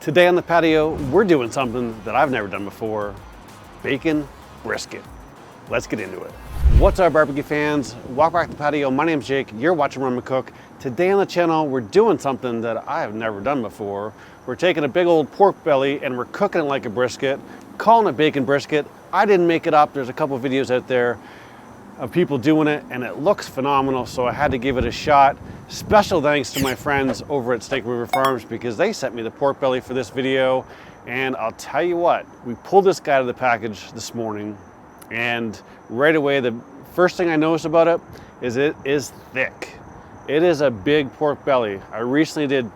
Today on the patio, we're doing something that I've never done before, bacon brisket. Let's get into it. What's up, barbecue fans? Welcome back to the patio. My name's Jake, you're watching Run Cook. Today on the channel, we're doing something that I have never done before. We're taking a big old pork belly and we're cooking it like a brisket, calling it bacon brisket. I didn't make it up. There's a couple videos out there of people doing it and it looks phenomenal, so I had to give it a shot. Special thanks to my friends over at Snake River Farms because they sent me the pork belly for this video, and I'll tell you what, we pulled this guy out of the package this morning and right away the first thing I noticed about it is thick. It is a big pork belly. I recently did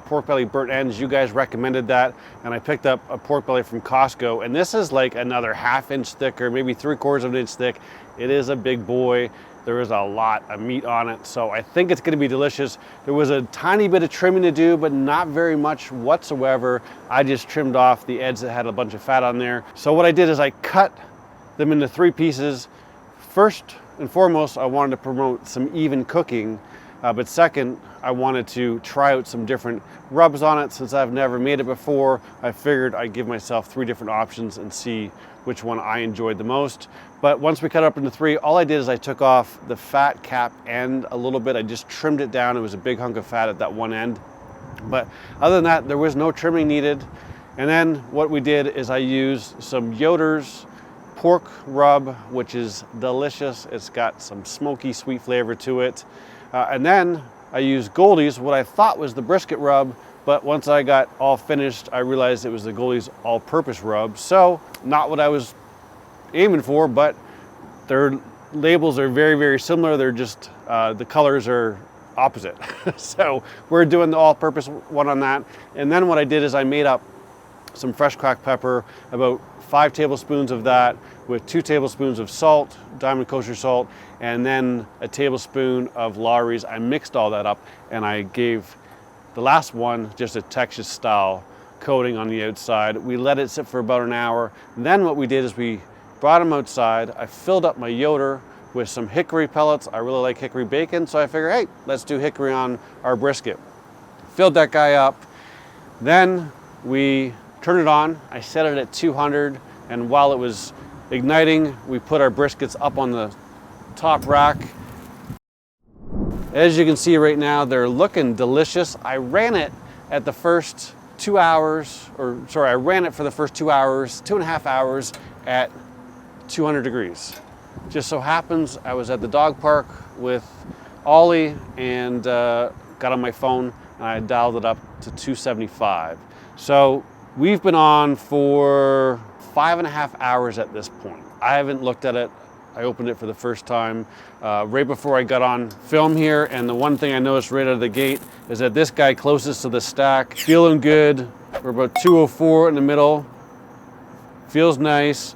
pork belly burnt ends. You guys recommended that, and I picked up a pork belly from Costco, and this is like another ½ inch thicker, maybe 3/4 of an inch thick. It is a big boy. There is a lot of meat on it, so I think it's gonna be delicious. There was a tiny bit of trimming to do, but not very much whatsoever. I just trimmed off the edge that had a bunch of fat on there. So what I did is I cut them into 3 pieces. First and foremost, I wanted to promote some even cooking, but second, I wanted to try out some different rubs on it. Since I've never made it before, I figured I'd give myself 3 different options and see which one I enjoyed the most. But once we cut it up into 3, all I did is I took off the fat cap end a little bit. I just trimmed it down. It was a big hunk of fat at that one end. But other than that, there was no trimming needed. And then what we did is I used some Yoder's pork rub, which is delicious. It's got some smoky, sweet flavor to it. And then I used Goldie's, what I thought was the brisket rub, but once I got all finished, I realized it was the Goldie's all-purpose rub. So not what I was aiming for, but their labels are very, very similar. They're just, the colors are opposite. So we're doing the all-purpose one on that. And then what I did is I made up some fresh cracked pepper, about 5 tablespoons of that with 2 tablespoons of salt, Diamond Kosher salt, and then a tablespoon of Lawry's. I mixed all that up and I gave the last one just a Texas style coating on the outside. We let it sit for about an hour. Then what we did is we brought them outside. I filled up my Yoder with some hickory pellets. I really like hickory bacon, so I figured, hey, let's do hickory on our brisket. Filled that guy up. Then we turned it on. I set it at 200, and while it was igniting, we put our briskets up on the top rack. As you can see right now, they're looking delicious. I ran it at the first 2 hours, I ran it for the first 2 hours, 2.5 hours at 200 degrees. Just so happens I was at the dog park with Ollie and got on my phone and I dialed it up to 275. So we've been on for 5.5 hours at this point. I haven't looked at it. I opened it for the first time right before I got on film here, and the one thing I noticed right out of the gate is that this guy closest to the stack, feeling good. We're about 204 in the middle. Feels nice.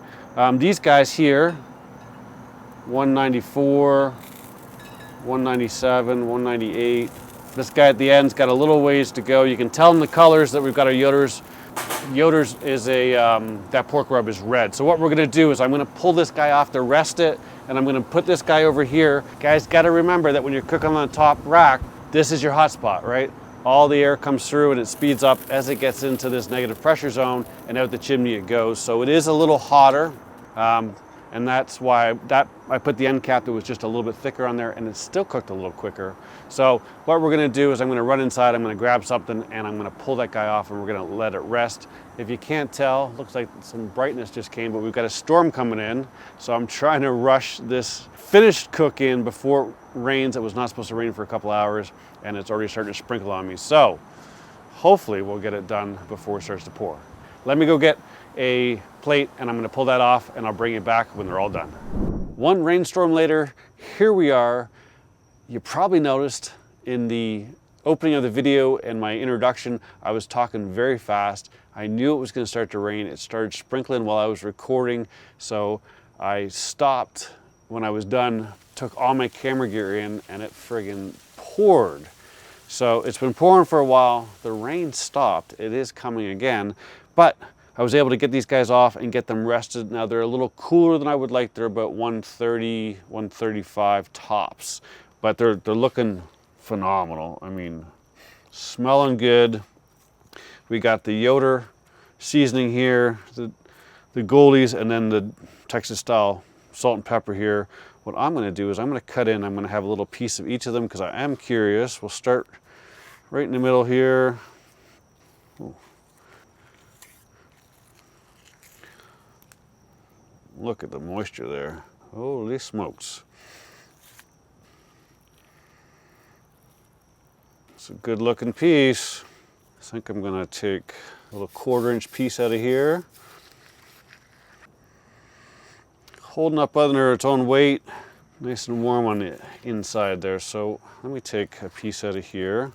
These guys here, 194, 197, 198. This guy at the end's got a little ways to go. You can tell in the colors that we've got our Yoder's. Yoder's is that pork rub is red. So what we're gonna do is I'm gonna pull this guy off to rest it, and I'm gonna put this guy over here. Guys, gotta remember that when you're cooking on the top rack, this is your hot spot, right? All the air comes through and it speeds up as it gets into this negative pressure zone, and out the chimney it goes. So it is a little hotter, and that's why I put the end cap that was just a little bit thicker on there, and it still cooked a little quicker. So what we're gonna do is I'm gonna run inside, I'm gonna grab something, and I'm gonna pull that guy off, and we're gonna let it rest. If you can't tell, looks like some brightness just came, but we've got a storm coming in, so I'm trying to rush this finished cook in before it rains. It was not supposed to rain for a couple hours, and it's already starting to sprinkle on me. So hopefully we'll get it done before it starts to pour. Let me go get a plate and I'm gonna pull that off and I'll bring it back when they're all done. One rainstorm later, here we are. You probably noticed in the opening of the video and my introduction, I was talking very fast. I knew it was gonna start to rain. It started sprinkling while I was recording, so I stopped when I was done, took all my camera gear in, and it friggin' poured. So it's been pouring for a while. The rain stopped. It is coming again, but I was able to get these guys off and get them rested. Now they're a little cooler than I would like. They're about 130, 135 tops, but they're looking phenomenal. I mean, smelling good. We got the Yoder seasoning here, the Goldies, and then the Texas style salt and pepper here. What I'm going to do is I'm going to cut in, I'm going to have a little piece of each of them because I am curious. We'll start right in the middle here. Ooh. Look at the moisture there. Holy smokes. It's a good looking piece. I think I'm going to take a little 1/4-inch piece out of here. Holding up under its own weight, nice and warm on the inside there. So let me take a piece out of here.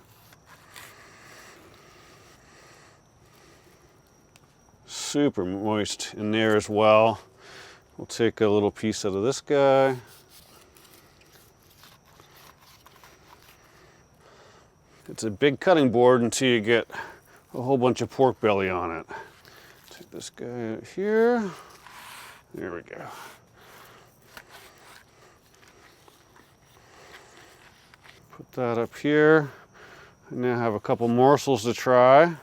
Super moist in there as well. We'll take a little piece out of this guy. It's a big cutting board until you get a whole bunch of pork belly on it. Take this guy out here. There we go. Put that up here. I now have a couple morsels to try.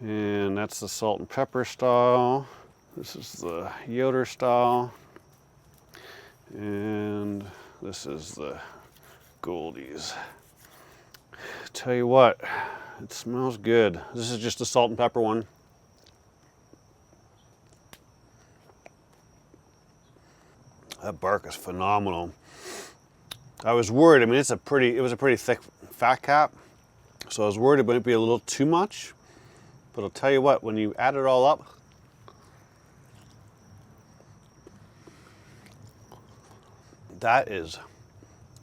And that's the salt and pepper style. This is the Yoder style. And this is the Goldies. Tell you what, it smells good. This is just the salt and pepper one. That bark is phenomenal. I was worried. I mean, it was a pretty thick fat cap, so I was worried it might be a little too much. But I'll tell you what, when you add it all up, that is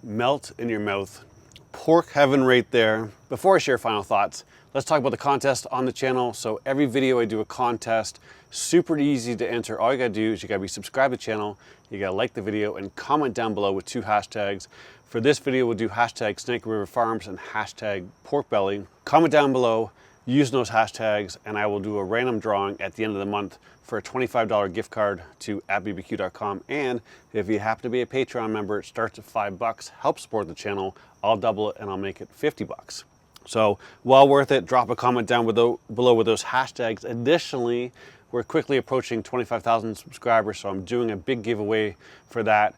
melt in your mouth. Pork heaven right there. Before I share final thoughts, let's talk about the contest on the channel. So every video I do a contest, super easy to enter. All you gotta do is you gotta be subscribed to the channel, you gotta like the video and comment down below with 2 hashtags. For this video, we'll do hashtag Snake River Farms and hashtag pork belly. Comment down below using those hashtags and I will do a random drawing at the end of the month for a $25 gift card to @bbq.com. And if you happen to be a Patreon member, it starts at $5. Help support the channel. I'll double it and I'll make it $50. So well worth it. Drop a comment down below with those hashtags. Additionally, we're quickly approaching 25,000 subscribers, so I'm doing a big giveaway for that.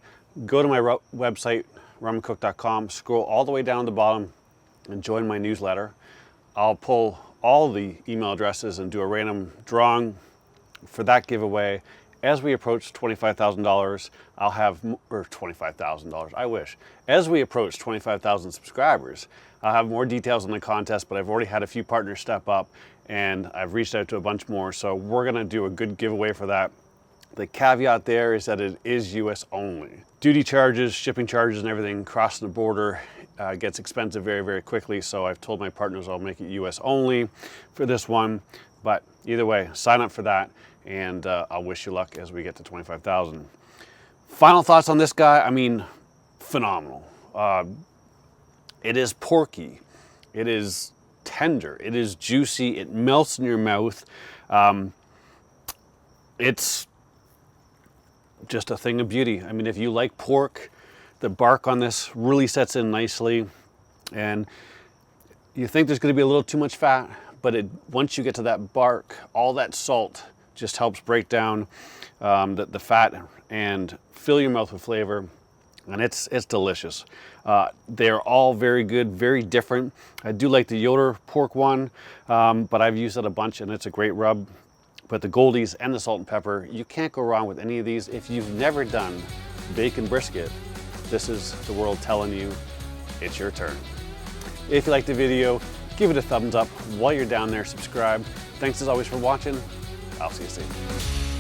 Go to my website, ramencook.com, scroll all the way down to the bottom and join my newsletter. I'll pull all the email addresses and do a random drawing for that giveaway. As we approach $25,000, I'll have, or $25,000, I wish. As we approach 25,000 subscribers, I'll have more details on the contest, but I've already had a few partners step up and I've reached out to a bunch more. So we're gonna do a good giveaway for that. The caveat there is that it is US only. Duty charges, shipping charges and everything crossing the border gets expensive very, very quickly. So I've told my partners I'll make it US only for this one. But either way, sign up for that and I'll wish you luck as we get to 25,000. Final thoughts on this guy, I mean, phenomenal. It is porky, it is tender, it is juicy, it melts in your mouth. It's just a thing of beauty. I mean, if you like pork, the bark on this really sets in nicely, and you think there's going to be a little too much fat, but once you get to that bark, all that salt just helps break down the fat and fill your mouth with flavor, and it's delicious. They're all very good, very different. I do like the Yoder pork one, but I've used that a bunch and it's a great rub. But the Goldies and the salt and pepper, you can't go wrong with any of these. If you've never done bacon brisket, this is the world telling you it's your turn. If you liked the video, give it a thumbs up. While you're down there, subscribe. Thanks as always for watching. I'll see you soon.